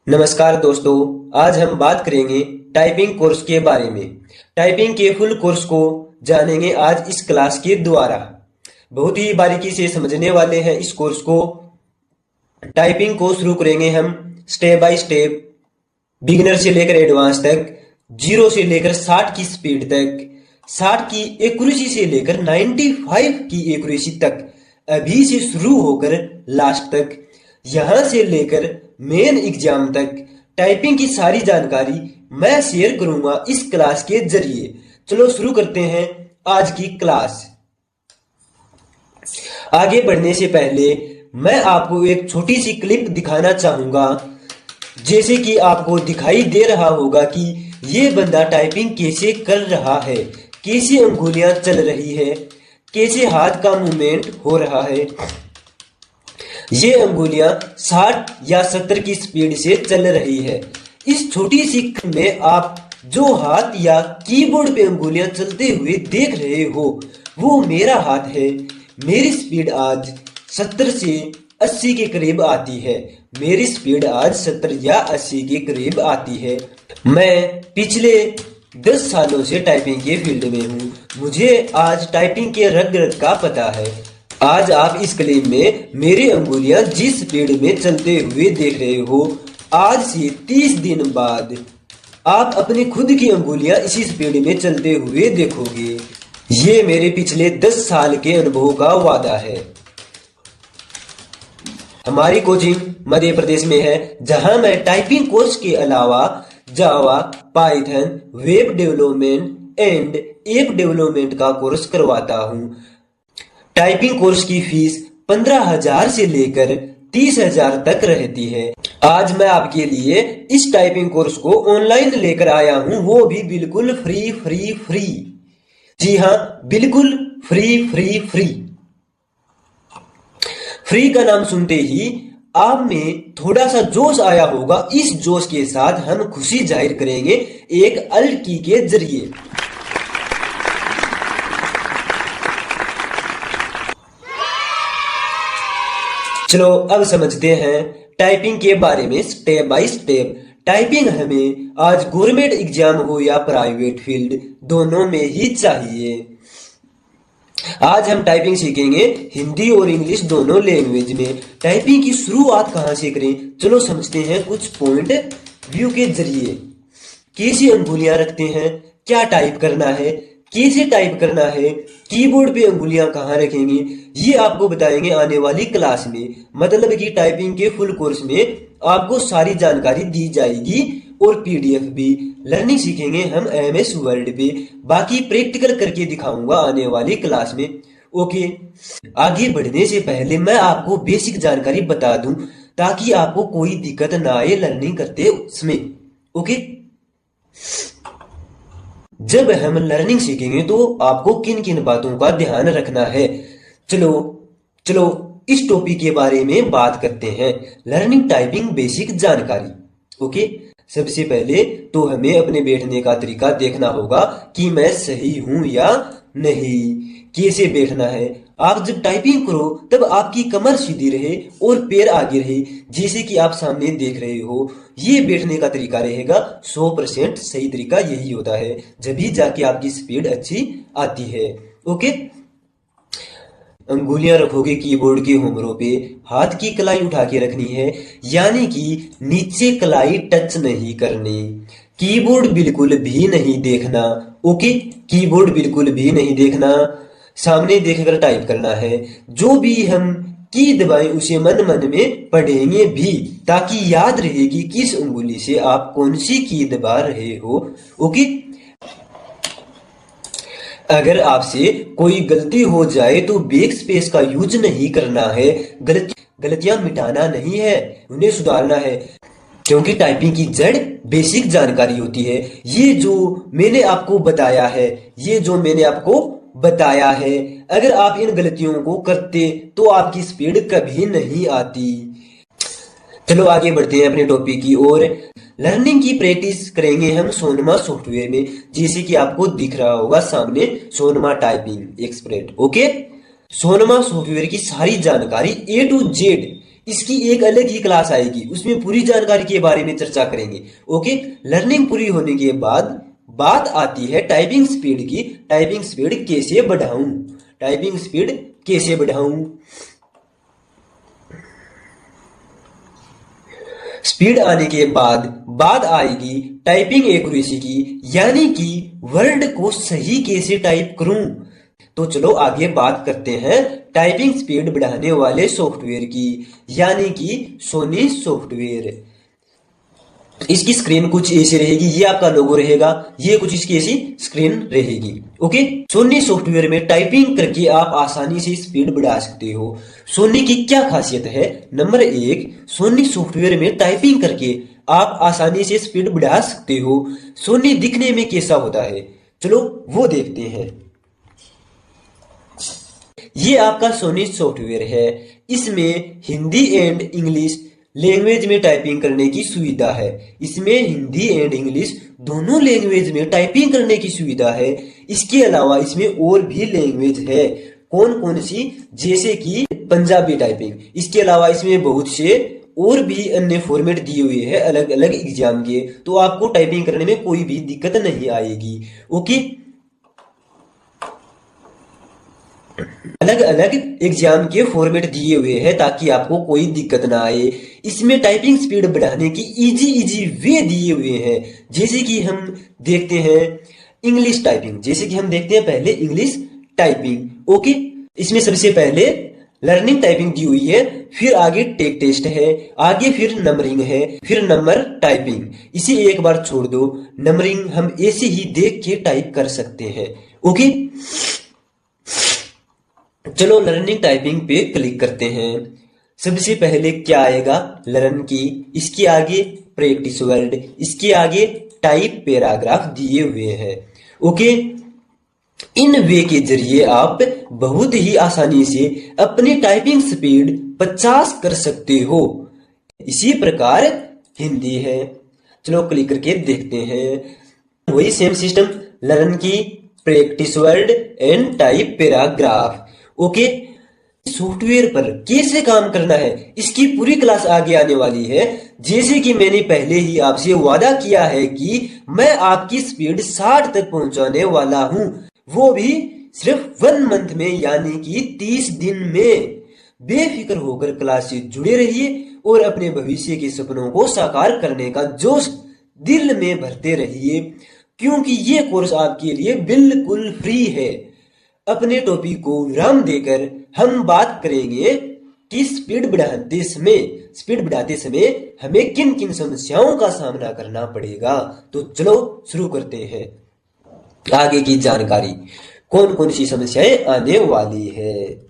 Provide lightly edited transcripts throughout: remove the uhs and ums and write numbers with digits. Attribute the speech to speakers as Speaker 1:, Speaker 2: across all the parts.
Speaker 1: नमस्कार दोस्तों, आज हम बात करेंगे टाइपिंग कोर्स के बारे में। टाइपिंग के फुल कोर्स को जानेंगे आज इस क्लास के द्वारा। बहुत ही बारीकी से समझने वाले हैं इस कोर्स को। टाइपिंग को शुरू करेंगे हम स्टेप बाय स्टेप, बिगिनर से लेकर एडवांस तक, 0 से लेकर 60 की स्पीड तक, 60 की एक्यूरेसी से लेकर 95 की एक्यूरेसी तक, अभी से शुरू होकर लास्ट तक, यहां से लेकर मेन एग्जाम तक टाइपिंग की सारी जानकारी मैं शेयर करूंगा इस क्लास के जरिए। चलो शुरू करते हैं आज की क्लास। आगे बढ़ने से पहले मैं आपको एक छोटी सी क्लिप दिखाना चाहूंगा। जैसे कि आपको दिखाई दे रहा होगा कि ये बंदा टाइपिंग कैसे कर रहा है, कैसे अंगुलियां चल रही है, कैसे हाथ का मूवमेंट हो रहा है। ये अंगुलियां 60 या 70 की स्पीड से चल रही है। इस छोटी सी क्लिप में आप जो हाथ या कीबोर्ड पे अंगुलियां चलते हुए देख रहे हो वो मेरा हाथ है। मेरी स्पीड आज 70 से 80 के करीब आती है। मेरी स्पीड आज 70 या 80 के करीब आती है। मैं पिछले 10 सालों से टाइपिंग के फील्ड में हूँ। मुझे आज टाइपिंग के रग रग का पता है। आज आप इस क्लिप में मेरी अंगुलियां जिस स्पीड में चलते हुए देख रहे हो, आज से 30 दिन बाद आप अपनी खुद की अंगुलियां इसी स्पीड में चलते हुए देखोगे। ये मेरे पिछले 10 साल के अनुभव का वादा है। हमारी कोचिंग मध्य प्रदेश में है, जहां मैं टाइपिंग कोर्स के अलावा Java, Python, web development and app development का कोर्स करवाता हूं। टाइपिंग कोर्स की फीस 15,000 से लेकर 30,000 तक रहती है। आज मैं आपके लिए इस टाइपिंग कोर्स को ऑनलाइन लेकर आया हूं, वो भी बिल्कुल फ्री। जी हाँ, बिल्कुल फ्री। फ्री का नाम सुनते ही आप में थोड़ा सा जोश आया होगा। इस जोश के साथ हम खुशी जाहिर करेंगे एक अल्ट की के जरिए। चलो अब समझते हैं टाइपिंग के बारे में स्टेप बाय स्टेप। टाइपिंग हमें आज गवर्नमेंट एग्जाम हो या प्राइवेट फील्ड, दोनों में ही चाहिए। आज हम टाइपिंग सीखेंगे हिंदी और इंग्लिश दोनों लैंग्वेज में। टाइपिंग की शुरुआत कहां से करें, चलो समझते हैं कुछ पॉइंट व्यू के जरिए। कैसी अंगुलियां रखते हैं, क्या टाइप करना है, कैसे टाइप करना है, कीबोर्ड पे अंगुलियां कहां रखेंगे, ये आपको बताएंगे आने वाली क्लास में। मतलब कि टाइपिंग के फुल कोर्स में आपको सारी जानकारी दी जाएगी और पीडीएफ भी। लर्निंग सीखेंगे हम एमएस वर्ड पे, बाकी प्रैक्टिकल करके दिखाऊंगा आने वाली क्लास में। ओके, आगे बढ़ने से पहले मैं आपको बेसिक जानकारी बता दूं ताकि आपको कोई दिक्कत ना आए लर्निंग करते उसमें। ओके, जब हम लर्निंग सीखेंगे तो आपको किन किन बातों का ध्यान रखना है, चलो इस टॉपिक के बारे में बात करते हैं। लर्निंग टाइपिंग बेसिक जानकारी। ओके, सबसे पहले तो हमें अपने बैठने का तरीका देखना होगा कि मैं सही हूं या नहीं। कैसे बैठना है, आप जब टाइपिंग करो तब आपकी कमर सीधी रहे और पैर आगे रहे, जैसे कि आप सामने देख रहे हो। ये बैठने का तरीका रहेगा। 100% सही तरीका यही होता है, जब भी जाके आपकी स्पीड अच्छी आती है। ओके, अंगुलियां रखोगे कीबोर्ड के होमरों पे, हाथ की कलाई उठा के रखनी है, यानी कि नीचे कलाई टच नहीं करनी। कीबोर्ड बिल्कुल भी नहीं देखना। ओके, कीबोर्ड बिल्कुल भी नहीं देखना, सामने देखकर टाइप करना है। जो भी हम की दबाएं उसे मन में पढ़ेंगे भी, ताकि याद रहे कि किस उंगली से आप कौन सी की दबा रहे हो। ओके, अगर आपसे कोई गलती हो जाए तो बैक स्पेस का यूज नहीं करना है। गलतियां मिटाना नहीं है, उन्हें सुधारना है, क्योंकि टाइपिंग की जड़ बेसिक जानकारी होती है। ये जो मैंने आपको बताया है, अगर आप इन गलतियों को करते तो आपकी स्पीड कभी नहीं आती। चलो आगे बढ़ते हैं अपने टॉपिक की ओर। लर्निंग की प्रैक्टिस करेंगे हम सोनमा सॉफ्टवेयर में, जैसे कि आपको दिख रहा होगा सामने सोनमा टाइपिंग एक्सपर्ट। ओके, सोनमा सॉफ्टवेयर की सारी जानकारी A to Z इसकी एक अलग ही क्लास आएगी, उसमें पूरी जानकारी के बारे में चर्चा करेंगे। ओके, लर्निंग पूरी होने के बाद बात आती है टाइपिंग स्पीड की। टाइपिंग स्पीड कैसे बढ़ाऊं, टाइपिंग स्पीड कैसे बढ़ाऊं। स्पीड आने के बाद बात आएगी टाइपिंग एक्यूरेसी की, यानी कि वर्ड को सही कैसे टाइप करूं। तो चलो आगे बात करते हैं टाइपिंग स्पीड बढ़ाने वाले सॉफ्टवेयर की, यानी कि सोनी सॉफ्टवेयर। इसकी स्क्रीन कुछ ऐसी रहेगी, ये आपका लोगो रहेगा, ये कुछ इसकी ऐसी स्क्रीन रहेगी। ओके, सोनी सॉफ्टवेयर में टाइपिंग करके आप आसानी से स्पीड बढ़ा सकते हो। सोनी की क्या खासियत है? नंबर 1, सोनी सॉफ्टवेयर में टाइपिंग करके आप आसानी से स्पीड बढ़ा सकते हो। सोनी दिखने में कैसा होता है, चलो वो देखते हैं। ये आपका सोनी सॉफ्टवेयर है, इसमें हिंदी एंड इंग्लिश लैंग्वेज में टाइपिंग करने की सुविधा है। इसमें हिंदी एंड इंग्लिश दोनों लैंग्वेज में टाइपिंग करने की सुविधा है। इसके अलावा इसमें और भी लैंग्वेज है। कौन कौन सी? जैसे कि पंजाबी टाइपिंग। इसके अलावा इसमें बहुत से और भी अन्य फॉर्मेट दिए हुए हैं अलग अलग एग्जाम के, तो आपको टाइपिंग करने में कोई भी दिक्कत नहीं आएगी। ओके, अलग अलग एग्जाम के फॉर्मेट दिए हुए हैं ताकि आपको कोई दिक्कत ना आए। इसमें टाइपिंग स्पीड बढ़ाने की इजी वे दिए हुए हैं। जैसे कि हम देखते हैं इंग्लिश टाइपिंग, जैसे कि हम देखते हैं पहले इंग्लिश टाइपिंग। ओके, इसमें सबसे पहले लर्निंग टाइपिंग दी हुई है, फिर आगे टेक टेस्ट है, आगे फिर नंबरिंग है, फिर नंबर टाइपिंग। इसे एक बार छोड़ दो, नंबरिंग हम ऐसे ही देख के टाइप कर सकते हैं। ओके, चलो लर्निंग टाइपिंग पे क्लिक करते हैं। सबसे पहले क्या आएगा? लर्न की, इसके आगे प्रैक्टिस वर्ड, इसके आगे टाइप पैराग्राफ दिए हुए हैं। ओके, इन वे के जरिए आप बहुत ही आसानी से अपनी टाइपिंग स्पीड 50 कर सकते हो। इसी प्रकार हिंदी है, चलो क्लिक करके देखते हैं। वही सेम सिस्टम, लर्न की, practice word and type paragraph. Okay, software पर कैसे काम करना है इसकी पूरी क्लास आगे आने वाली है। जैसे कि मैंने पहले ही आपसे वादा किया है कि मैं आपकी स्पीड 60 तक पहुंचाने वाला हूं, वो भी सिर्फ 1 मंथ में, यानी कि 30 दिन में। बेफिक्र होकर क्लास से जुड़े रहिए और अपने भविष्य के सपनों को साकार करने का जोश दिल में भरते रहिए, क्योंकि ये कोर्स आपके लिए बिल्कुल फ्री है। अपने टॉपिक को विराम देकर हम बात करेंगे कि स्पीड बढ़ाते समय हमें किन किन समस्याओं का सामना करना पड़ेगा। तो चलो शुरू करते हैं आगे की जानकारी, कौन कौन सी समस्याएं आने वाली है।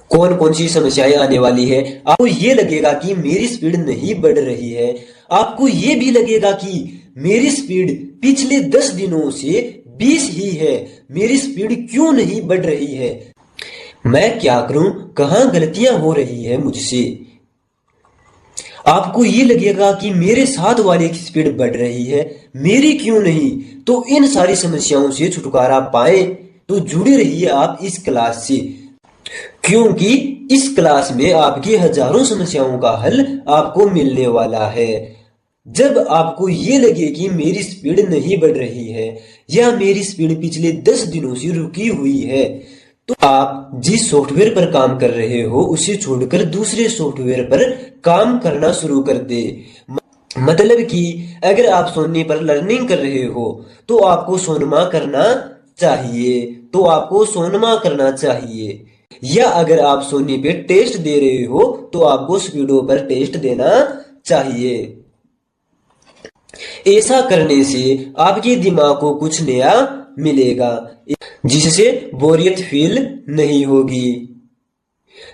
Speaker 1: कौन कौन सी समस्याएं आने वाली है? आपको ये लगेगा कि मेरी स्पीड नहीं बढ़ रही है, आपको ये भी लगेगा कि मेरी स्पीड पिछले 10 दिनों से 20 ही है, मेरी स्पीड क्यों नहीं बढ़ रही है, मैं क्या करूं, कहां गलतियां हो रही है मुझसे। आपको ये लगेगा कि मेरे साथ वाले की स्पीड बढ़ रही है, मेरी क्यों नहीं। तो इन सारी समस्याओं से छुटकारा पाए तो जुड़े रहिए आप इस क्लास से, क्योंकि इस क्लास में आपकी हजारों समस्याओं का हल आपको मिलने वाला है। जब आपको ये लगे कि मेरी स्पीड नहीं बढ़ रही है या मेरी स्पीड पिछले 10 दिनों से रुकी हुई है, तो आप जिस सॉफ्टवेयर पर काम कर रहे हो उसे छोड़कर दूसरे सॉफ्टवेयर पर काम करना शुरू कर दे। मतलब कि अगर आप सोनी पर लर्निंग कर रहे हो तो आपको सोनमा करना चाहिए, या अगर आप सोनी पे टेस्ट दे रहे हो तो आपको स्पीडो पर टेस्ट देना चाहिए। ऐसा करने से आपके दिमाग को कुछ नया मिलेगा, जिससे बोरियत फील नहीं होगी।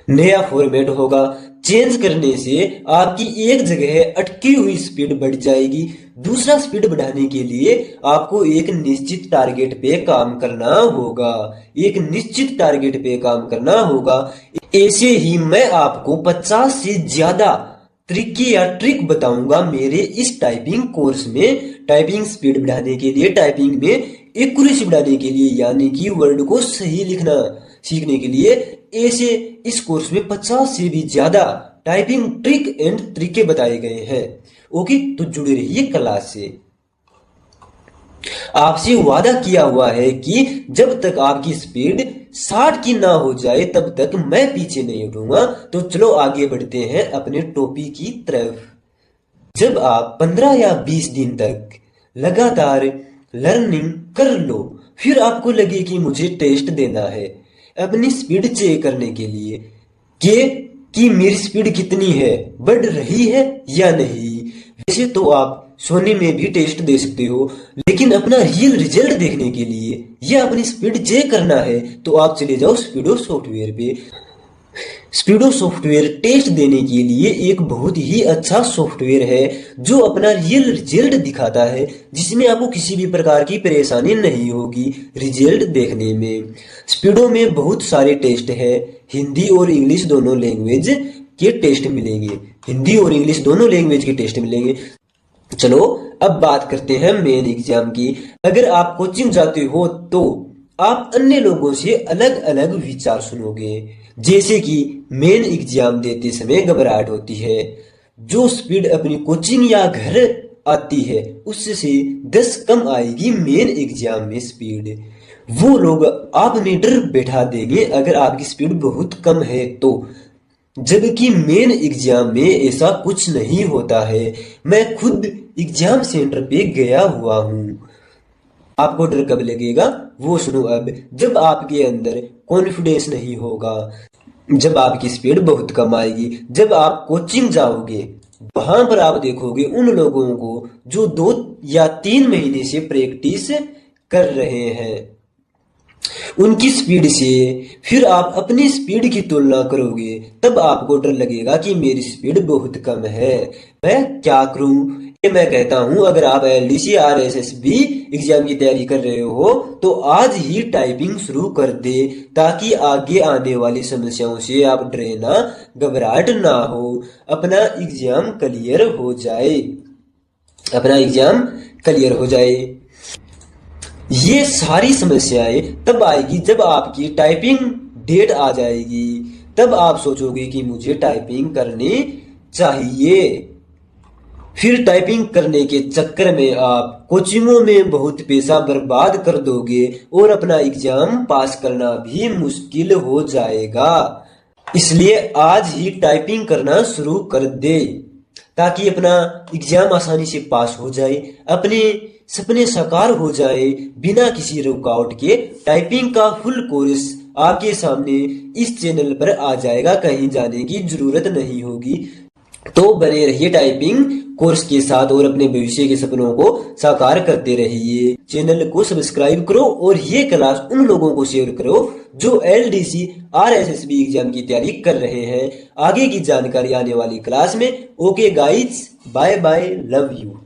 Speaker 1: नया फॉर्मेट होगा, चेंज करने से आपकी एक जगह अटकी हुई स्पीड बढ़ जाएगी। दूसरा स्पीड बढ़ाने के लिए आपको एक निश्चित टारगेट पे काम करना होगा। ऐसे ही मैं आपको 50 से ज्यादा तरीके या ट्रिक बताऊंगा मेरे इस टाइपिंग कोर्स में। टाइपिंग स्पीड बढ़ाने के लिए, टाइपिंग में एक्यूरेसी बढ़ाने के लिए, यानी कि वर्ड को सही लिखना सीखने के लिए ऐसे इस कोर्स में 50 से भी ज्यादा टाइपिंग ट्रिक एंड तरीके बताए गए हैं। ओके, तो जुड़े रहिए क्लास से। आपसे वादा किया हुआ है कि जब तक आपकी स्पीड 60 की ना हो जाए तब तक मैं पीछे नहीं हटूंगा। तो चलो आगे बढ़ते हैं अपने टॉपिक की तरफ। जब आप 15 या 20 दिन तक लगातार लर्निंग कर लो, फिर आपको लगे कि मुझे टेस्ट देना है अपनी स्पीड चेक करने के लिए कि मेरी स्पीड कितनी है, बढ़ रही है या नहीं। वैसे तो आप सोने में भी टेस्ट दे सकते हो, लेकिन अपना रियल रिजल्ट देखने के लिए या अपनी स्पीड चेक करना है तो आप चले जाओ स्पीडो सॉफ्टवेयर पे। स्पीडो सॉफ्टवेयर टेस्ट देने के लिए एक बहुत ही अच्छा सॉफ्टवेयर है जो अपना रियल रिजल्ट दिखाता है, जिसमें आपको किसी भी प्रकार की परेशानी नहीं होगी रिजल्ट देखने में। स्पीडो में बहुत सारे टेस्ट है, हिंदी और इंग्लिश दोनों लैंग्वेज के टेस्ट मिलेंगे। हिंदी और इंग्लिश दोनों लैंग्वेज के टेस्ट मिलेंगे। चलो अब बात करते हैं मेन एग्जाम की। अगर आप कोचिंग जाते हो तो आप अन्य लोगों से अलग अलग विचार सुनोगे, जैसे कि मेन एग्जाम देते समय घबराहट होती है। जो स्पीड अपनी कोचिंग या घर आती है उससे 10 कम आएगी मेन एग्जाम में स्पीड। वो लोग आप में डर बैठा देंगे अगर आपकी स्पीड बहुत कम है तो, जबकि मेन एग्जाम में ऐसा कुछ नहीं होता है। मैं खुद एग्जाम सेंटर पे गया हुआ हूँ। आपको डर कब लगेगा वो सुनो अब। जब आपके अंदर कॉन्फिडेंस नहीं होगा, जब आपकी स्पीड बहुत कम आएगी। जब आप कोचिंग जाओगे वहां पर आप देखोगे उन लोगों को जो 2 या 3 महीने से प्रैक्टिस कर रहे हैं उनकी स्पीड से, फिर आप अपनी स्पीड की तुलना करोगे तब आपको डर लगेगा कि मेरी स्पीड बहुत कम है, मैं क्या करूं। ये मैं कहता हूं, अगर आप एलडीसी आरएसएसबी एग्जाम की तैयारी कर रहे हो तो आज ही टाइपिंग शुरू कर दे, ताकि आगे आने वाली समस्याओं से आप डरे ना, घबराहट ना हो, अपना एग्जाम क्लियर हो जाए, अपना एग्जाम क्लियर हो जाए। ये सारी समस्याएं तब आएगी जब आपकी टाइपिंग डेट आ जाएगी, तब आप सोचोगे कि मुझे टाइपिंग करनी चाहिए। फिर टाइपिंग करने के चक्कर में आप कोचिंगों में बहुत पैसा बर्बाद कर दोगे और अपना एग्जाम पास करना भी मुश्किल हो जाएगा। इसलिए आज ही टाइपिंग करना शुरू कर दे, ताकि अपना एग्जाम आसानी से पास हो जाए, अपने सपने साकार हो जाए बिना किसी रुकावट के। टाइपिंग का फुल कोर्स आपके सामने इस चैनल पर आ जाएगा, कहीं जाने की जरूरत नहीं होगी। तो बने रहिए टाइपिंग कोर्स के साथ और अपने भविष्य के सपनों को साकार करते रहिए। चैनल को सब्सक्राइब करो और ये क्लास उन लोगों को शेयर करो जो एलडीसी आरएसएसबी एग्जाम की तैयारी कर रहे हैं। आगे की जानकारी आने वाली क्लास में। Okay guys, bye bye, love you.